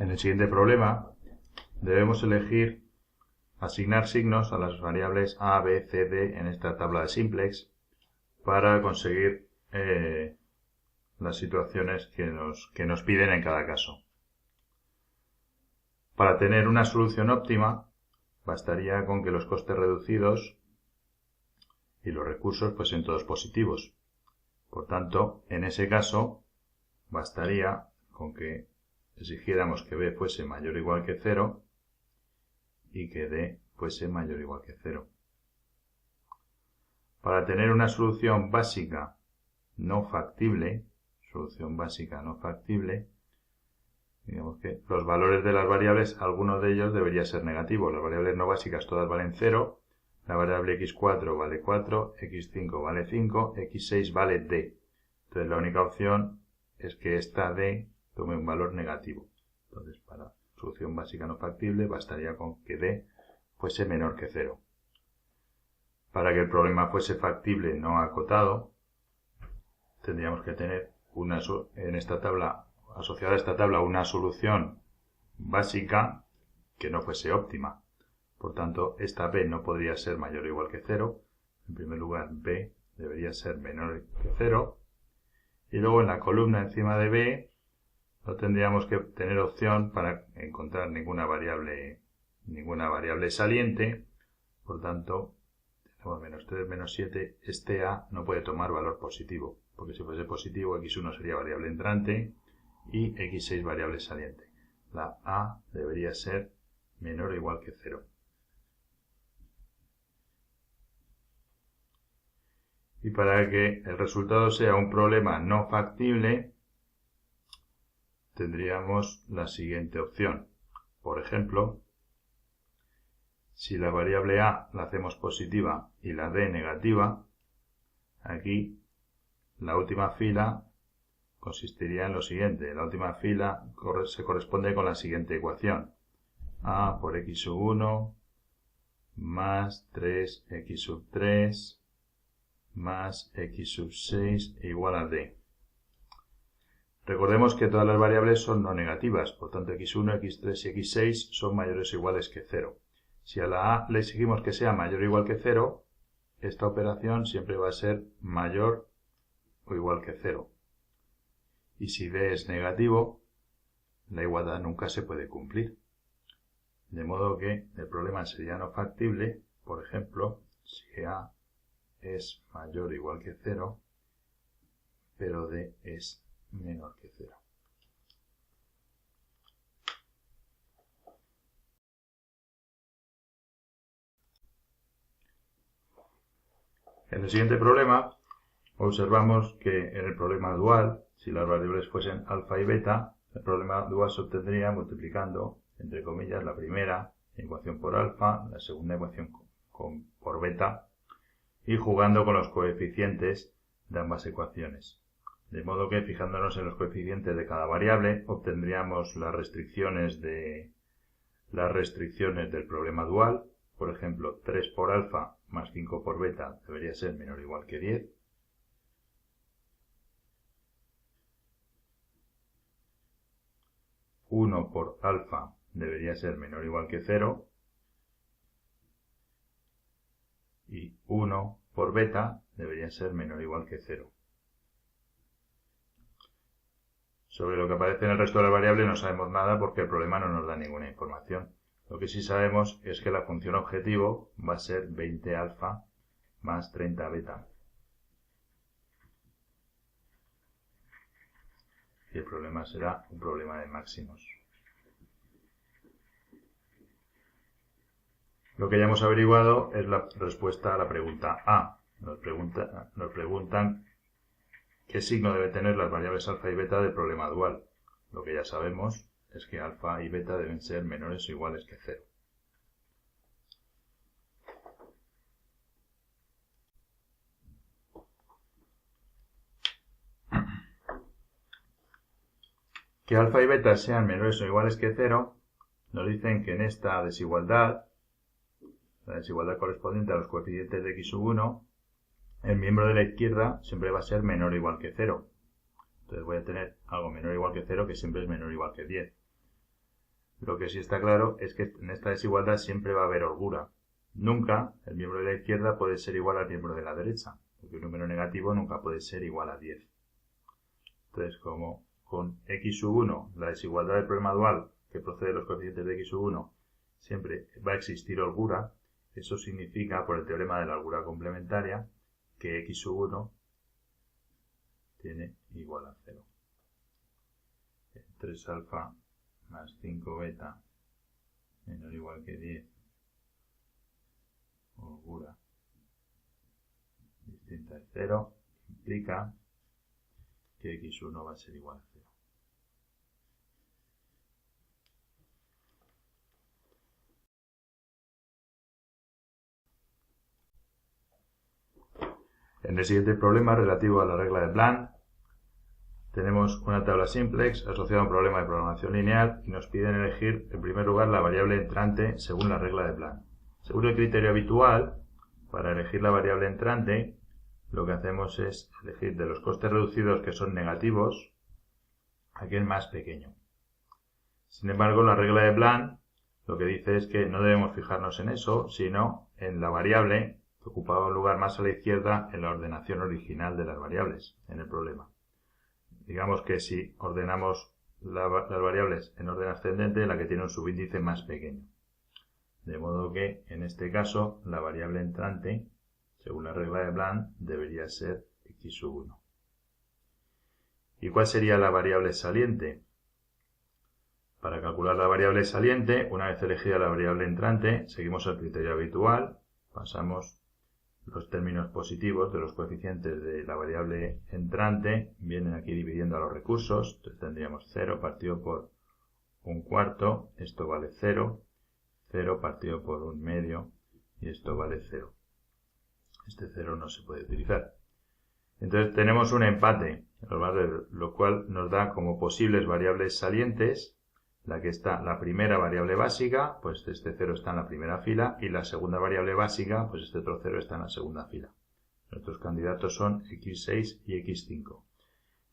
En el siguiente problema debemos elegir asignar signos a las variables a, b, c, d en esta tabla de simplex para conseguir las situaciones que nos piden en cada caso. Para tener una solución óptima, bastaría con que los costes reducidos y los recursos fuesen todos positivos. Por tanto, en ese caso, bastaría con que exigiéramos que b fuese mayor o igual que 0 y que d fuese mayor o igual que 0. Para tener una solución básica no factible, digamos que los valores de las variables, alguno de ellos debería ser negativo. Las variables no básicas todas valen 0, la variable x4 vale 4, x5 vale 5, x6 vale d. Entonces la única opción es que esta d tome un valor negativo. Entonces para solución básica no factible bastaría con que d fuese menor que 0. Para que el problema fuese factible no acotado, tendríamos que tener en esta tabla, asociada a esta tabla, una solución básica que no fuese óptima. Por tanto, esta b no podría ser mayor o igual que 0. En primer lugar, b debería ser menor que 0. Y luego en la columna encima de b no tendríamos que tener opción para encontrar ninguna variable saliente. Por tanto, tenemos menos 3, menos 7. Este a no puede tomar valor positivo, porque si fuese positivo, x1 sería variable entrante y x6 variable saliente. La a debería ser menor o igual que 0. Y para que el resultado sea un problema no factible, tendríamos la siguiente opción. Por ejemplo, si la variable a la hacemos positiva y la d negativa, aquí la última fila consistiría en lo siguiente. La última fila se corresponde con la siguiente ecuación. A por x sub 1 más 3x sub 3 más x sub 6 igual a d. Recordemos que todas las variables son no negativas, por tanto x1, x3 y x6 son mayores o iguales que 0. Si a la a le exigimos que sea mayor o igual que 0, esta operación siempre va a ser mayor o igual que 0. Y si d es negativo, la igualdad nunca se puede cumplir. De modo que el problema sería no factible, por ejemplo, si a es mayor o igual que 0, pero d es menor que 0. En el siguiente problema, observamos que en el problema dual, si las variables fuesen alfa y beta, el problema dual se obtendría multiplicando, entre comillas, la primera ecuación por alfa, la segunda ecuación por beta, y jugando con los coeficientes de ambas ecuaciones. De modo que, fijándonos en los coeficientes de cada variable, obtendríamos las restricciones del problema dual. Por ejemplo, 3 por alfa más 5 por beta debería ser menor o igual que 10. Uno por alfa debería ser menor o igual que 0. Y 1 por beta debería ser menor o igual que 0. Sobre lo que aparece en el resto de las variables no sabemos nada porque el problema no nos da ninguna información. Lo que sí sabemos es que la función objetivo va a ser 20 alfa más 30 beta. Y el problema será un problema de máximos. Lo que ya hemos averiguado es la respuesta a la pregunta A. Nos preguntan qué signo debe tener las variables alfa y beta del problema dual. Lo que ya sabemos es que alfa y beta deben ser menores o iguales que 0. Que alfa y beta sean menores o iguales que 0, nos dicen que en esta desigualdad, la desigualdad correspondiente a los coeficientes de x sub 1, el miembro de la izquierda siempre va a ser menor o igual que 0. Entonces voy a tener algo menor o igual que 0 que siempre es menor o igual que 10. Lo que sí está claro es que en esta desigualdad siempre va a haber holgura. Nunca el miembro de la izquierda puede ser igual al miembro de la derecha, porque un número negativo nunca puede ser igual a 10. Entonces, como con x1, la desigualdad del problema dual que procede de los coeficientes de x1, siempre va a existir holgura, eso significa, por el teorema de la holgura complementaria, que x1 tiene igual a 0. 3 alfa más 5 beta menor o igual que 10, holgura distinta de 0, implica que x1 va a ser igual a 0. En el siguiente problema relativo a la regla de Bland, tenemos una tabla simplex asociada a un problema de programación lineal y nos piden elegir en primer lugar la variable entrante según la regla de Bland. Según el criterio habitual, para elegir la variable entrante, lo que hacemos es elegir de los costes reducidos que son negativos, aquel más pequeño. Sin embargo, la regla de Bland lo que dice es que no debemos fijarnos en eso, sino en la variable que ocupaba un lugar más a la izquierda en la ordenación original de las variables en el problema. Digamos que si ordenamos las variables en orden ascendente, la que tiene un subíndice más pequeño. De modo que, en este caso, la variable entrante, según la regla de Bland, debería ser x1. ¿Y cuál sería la variable saliente? Para calcular la variable saliente, una vez elegida la variable entrante, seguimos el criterio habitual, pasamos los términos positivos de los coeficientes de la variable entrante, vienen aquí dividiendo a los recursos, entonces tendríamos 0 partido por un cuarto, esto vale 0, 0 partido por un medio, y esto vale 0. Este 0 no se puede utilizar. Entonces tenemos un empate, lo cual nos da como posibles variables salientes la que está la primera variable básica, pues este 0 está en la primera fila, y la segunda variable básica, pues este otro 0 está en la segunda fila. Nuestros candidatos son x6 y x5.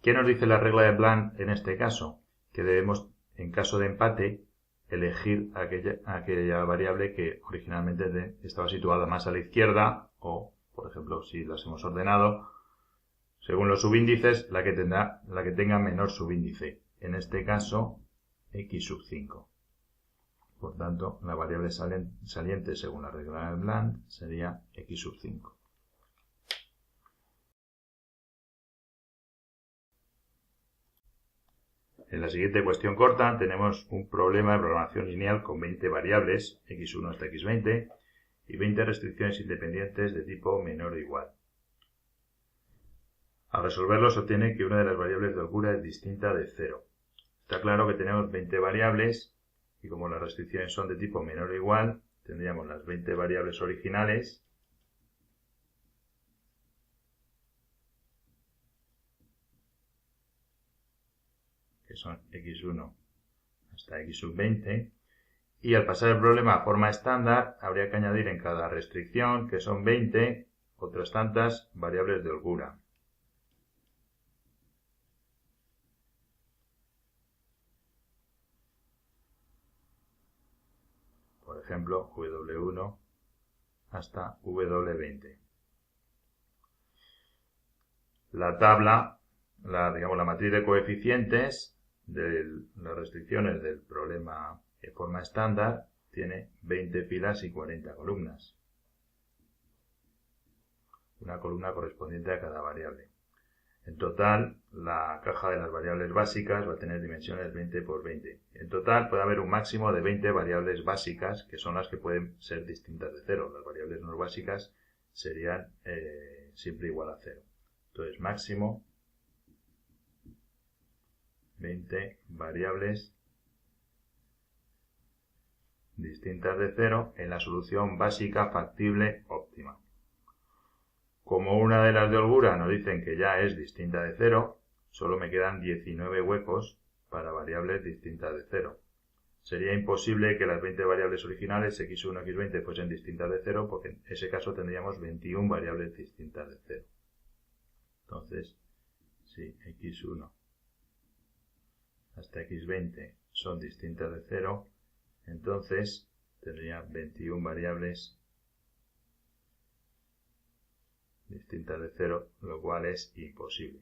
¿Qué nos dice la regla de Bland en este caso? Que debemos, en caso de empate, elegir aquella variable que originalmente estaba situada más a la izquierda, o, por ejemplo, si las hemos ordenado, según los subíndices, la que tenga menor subíndice. En este caso, x5. Por tanto, la variable saliente según la regla de Bland sería x5. En la siguiente cuestión corta tenemos un problema de programación lineal con 20 variables, x1 hasta x20, y 20 restricciones independientes de tipo menor o igual. Al resolverlo se obtiene que una de las variables de holgura es distinta de 0. Está claro que tenemos 20 variables y como las restricciones son de tipo menor o igual, tendríamos las 20 variables originales que son x1 hasta x20 y al pasar el problema a forma estándar habría que añadir en cada restricción, que son 20, otras tantas variables de holgura. Por ejemplo, W1 hasta W20. La tabla, la matriz de coeficientes de las restricciones del problema de forma estándar tiene 20 filas y 40 columnas. Una columna correspondiente a cada variable. En total, la caja de las variables básicas va a tener dimensiones 20 por 20. En total puede haber un máximo de 20 variables básicas, que son las que pueden ser distintas de 0. Las variables no básicas serían siempre igual a 0. Entonces, máximo 20 variables distintas de 0 en la solución básica factible óptima. Como una de las de holgura nos dicen que ya es distinta de 0, solo me quedan 19 huecos para variables distintas de 0. Sería imposible que las 20 variables originales, x1 y x20, fuesen distintas de 0, porque en ese caso tendríamos 21 variables distintas de 0. Entonces, si x1 hasta x20 son distintas de 0, entonces tendría 21 variables distintas de 0, lo cual es imposible.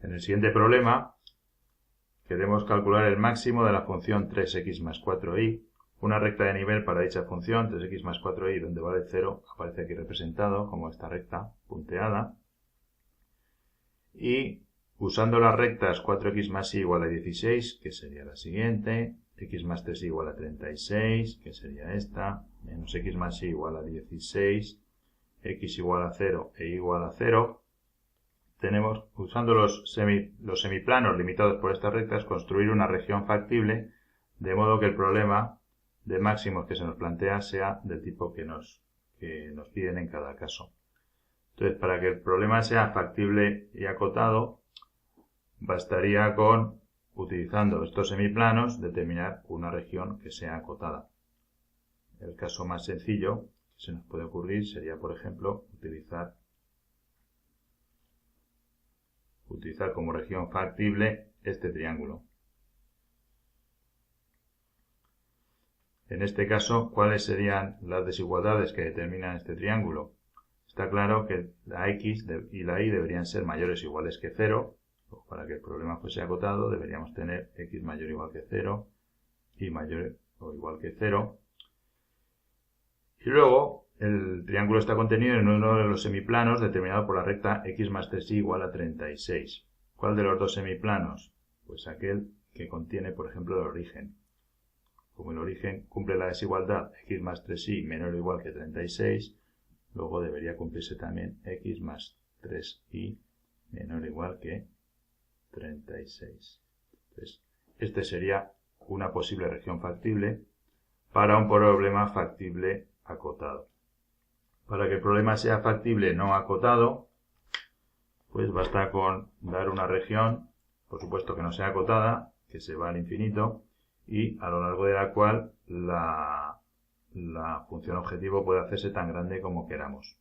En el siguiente problema queremos calcular el máximo de la función 3x más 4y. Una recta de nivel para dicha función, 3x más 4y, donde vale 0, aparece aquí representado como esta recta punteada. Y usando las rectas 4x más y igual a 16, que sería la siguiente, x más 3y igual a 36, que sería esta, menos x más y igual a 16, x igual a 0 e igual a 0, tenemos, usando los semiplanos limitados por estas rectas, construir una región factible, de modo que el problema de máximos que se nos plantea sea del tipo que nos piden en cada caso. Entonces, para que el problema sea factible y acotado, bastaría con, utilizando estos semiplanos, determinar una región que sea acotada. El caso más sencillo que se nos puede ocurrir sería, por ejemplo, utilizar como región factible este triángulo. En este caso, ¿cuáles serían las desigualdades que determinan este triángulo? Está claro que la x y la y deberían ser mayores o iguales que 0. Para que el problema fuese acotado, deberíamos tener x mayor o igual que 0 y mayor o igual que 0. Y luego, el triángulo está contenido en uno de los semiplanos determinado por la recta x más 3y igual a 36. ¿Cuál de los dos semiplanos? Pues aquel que contiene, por ejemplo, el origen. Como el origen cumple la desigualdad x más 3y menor o igual que 36, luego debería cumplirse también x más 3y menor o igual que 36. Entonces, este sería una posible región factible para un problema factible acotado. Para que el problema sea factible no acotado, pues basta con dar una región, por supuesto que no sea acotada, que se va al infinito, y a lo largo de la cual la función objetivo puede hacerse tan grande como queramos.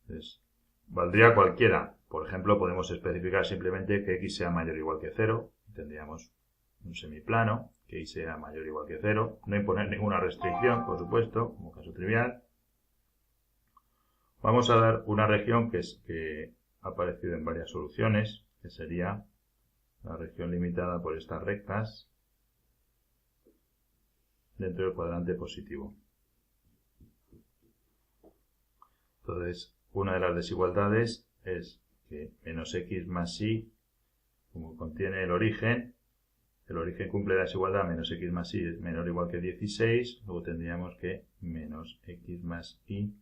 Entonces, valdría cualquiera. Por ejemplo, podemos especificar simplemente que x sea mayor o igual que 0. Tendríamos un semiplano, que y sea mayor o igual que 0. No imponer ninguna restricción, por supuesto, como caso trivial. Vamos a dar una región que ha aparecido en varias soluciones, que sería la región limitada por estas rectas dentro del cuadrante positivo. Entonces, una de las desigualdades es que menos x más y, como contiene el origen cumple la desigualdad menos x más y es menor o igual que 16, luego tendríamos que menos x más y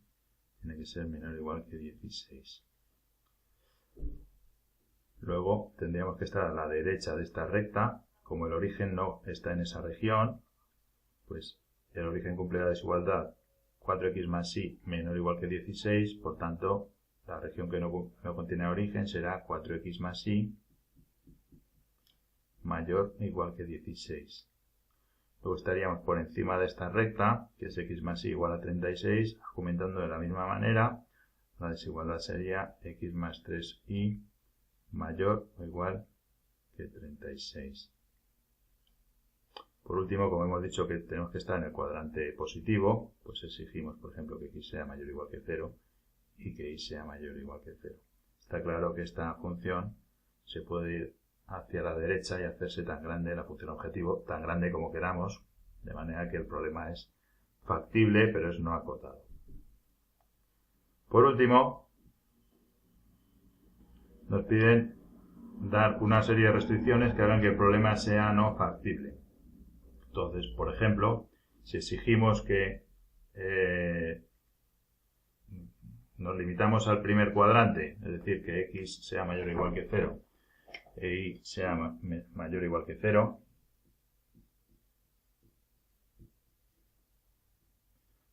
tiene que ser menor o igual que 16. Luego tendríamos que estar a la derecha de esta recta, como el origen no está en esa región, pues el origen cumple la desigualdad 4x más y menor o igual que 16, por tanto la región que no contiene origen será 4x más y mayor o igual que 16. Luego estaríamos por encima de esta recta, que es x más y igual a 36, argumentando de la misma manera, la desigualdad sería x más 3y mayor o igual que 36. Por último, como hemos dicho que tenemos que estar en el cuadrante positivo, pues exigimos, por ejemplo, que x sea mayor o igual que 0 y que y sea mayor o igual que 0. Está claro que esta función se puede ir hacia la derecha y hacerse tan grande, la función objetivo, tan grande como queramos, de manera que el problema es factible, pero es no acotado. Por último, nos piden dar una serie de restricciones que hagan que el problema sea no factible. Entonces, por ejemplo, si exigimos que nos limitamos al primer cuadrante, es decir, que x sea mayor o igual que 0 e y sea mayor o igual que 0,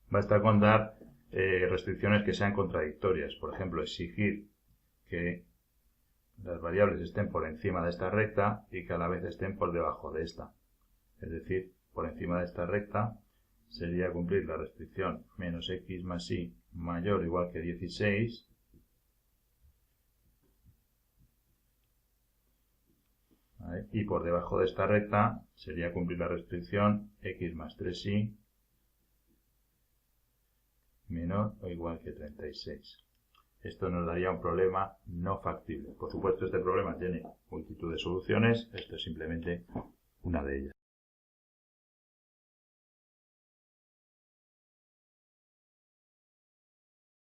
basta con dar restricciones que sean contradictorias. Por ejemplo, exigir que las variables estén por encima de esta recta y que a la vez estén por debajo de esta. Es decir, por encima de esta recta sería cumplir la restricción menos x más y mayor o igual que 16. ¿Vale? Y por debajo de esta recta sería cumplir la restricción x más 3y menor o igual que 36. Esto nos daría un problema no factible. Por supuesto, este problema tiene multitud de soluciones. Esto es simplemente una de ellas.